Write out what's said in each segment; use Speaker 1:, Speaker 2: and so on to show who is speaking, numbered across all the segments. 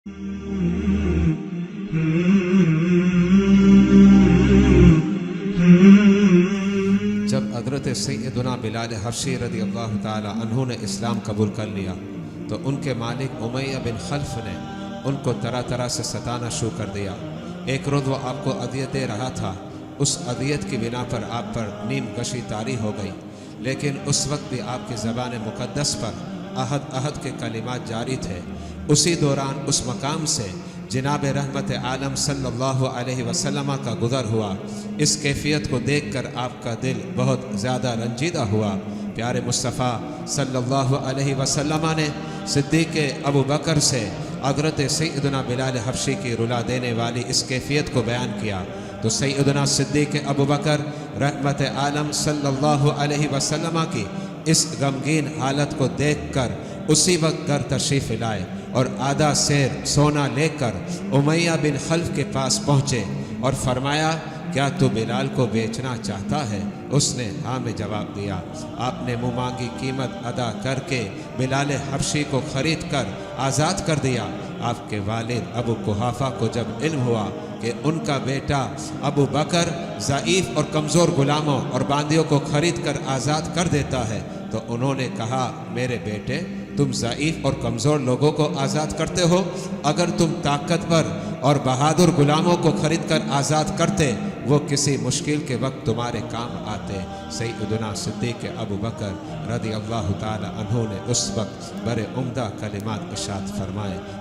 Speaker 1: جب حضرت سیدنا بلال حبشی رضی اللہ تعالی عنہ نے اسلام قبول کر لیا تو ان کے مالک امیہ بن خلف نے ان کو طرح طرح سے ستانا شروع کر دیا۔ ایک روز وہ آپ کو اذیت دے رہا تھا، اس اذیت کی بنا پر آپ پر نیم کشی طاری ہو گئی، لیکن اس وقت بھی آپ کی زبان مقدس پر عہد عہد کے کلمات جاری تھے۔ اسی دوران اس مقام سے جناب رحمت عالم صلی اللہ علیہ وسلم کا گزر ہوا۔ اس کیفیت کو دیکھ کر آپ کا دل بہت زیادہ رنجیدہ ہوا۔ پیارے مصطفیٰ صلی اللہ علیہ وسلم نے صدیق ابو بکر سے حضرت سیدنا بلال حبشی کی رلا دینے والی اس کیفیت کو بیان کیا تو سیدنا صدیق ابو بکر رحمت عالم صلی اللہ علیہ وسلم کی اس غمگین حالت کو دیکھ کر اسی وقت گھر تشریف لائے اور آدھا سیر سونا لے کر امیہ بن خلف کے پاس پہنچے اور فرمایا، کیا تو بلال کو بیچنا چاہتا ہے؟ اس نے ہاں میں جواب دیا۔ آپ نے منہ مانگی قیمت ادا کر کے بلال حبشی کو خرید کر آزاد کر دیا۔ آپ کے والد ابو قحافہ کو جب علم ہوا کہ ان کا بیٹا ابو بکر ضعیف اور کمزور غلاموں اور باندیوں کو خرید کر آزاد کر دیتا ہے تو انہوں نے کہا، میرے بیٹے تم ضعیف اور کمزور لوگوں کو آزاد کرتے ہو، اگر تم طاقتور اور بہادر غلاموں کو خرید کر آزاد کرتے وہ کسی مشکل کے وقت تمہارے کام آتے۔ سیدنا صدیق ابو بکر رضی اللہ تعالی عنہ نے اس وقت بڑے عمدہ کلمات ارشاد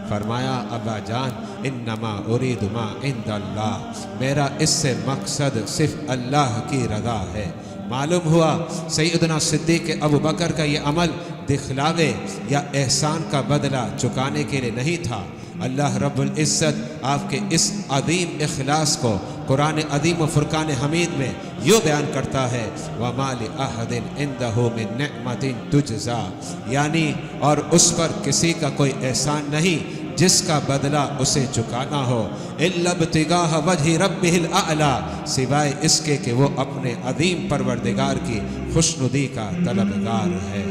Speaker 1: فرمایا، ابا جان انما ارید ما عند اللہ، میرا اس سے مقصد صرف اللہ کی رضا ہے۔ معلوم ہوا سیدنا صدیق ابو بکر کا یہ عمل دکھلاوے یا احسان کا بدلہ چکانے کے لیے نہیں تھا۔ اللہ رب العزت آپ کے اس عظیم اخلاص کو قرآن عظیم و فرقان حمید میں یوں بیان کرتا ہے، وَمَا لِأَحَدٍ عِنْدَهُ مِن نِعْمَةٍ تُجْزَىٰ، یعنی اور اس پر کسی کا کوئی احسان نہیں جس کا بدلہ اسے چکانا ہو، إِلَّا ابْتِغَاءَ وَجْهِ رَبِّهِ الْأَعْلَىٰ، سوائے اس کے کہ وہ اپنے عظیم پروردگار کی خوشنودی کا طلبگار ہے۔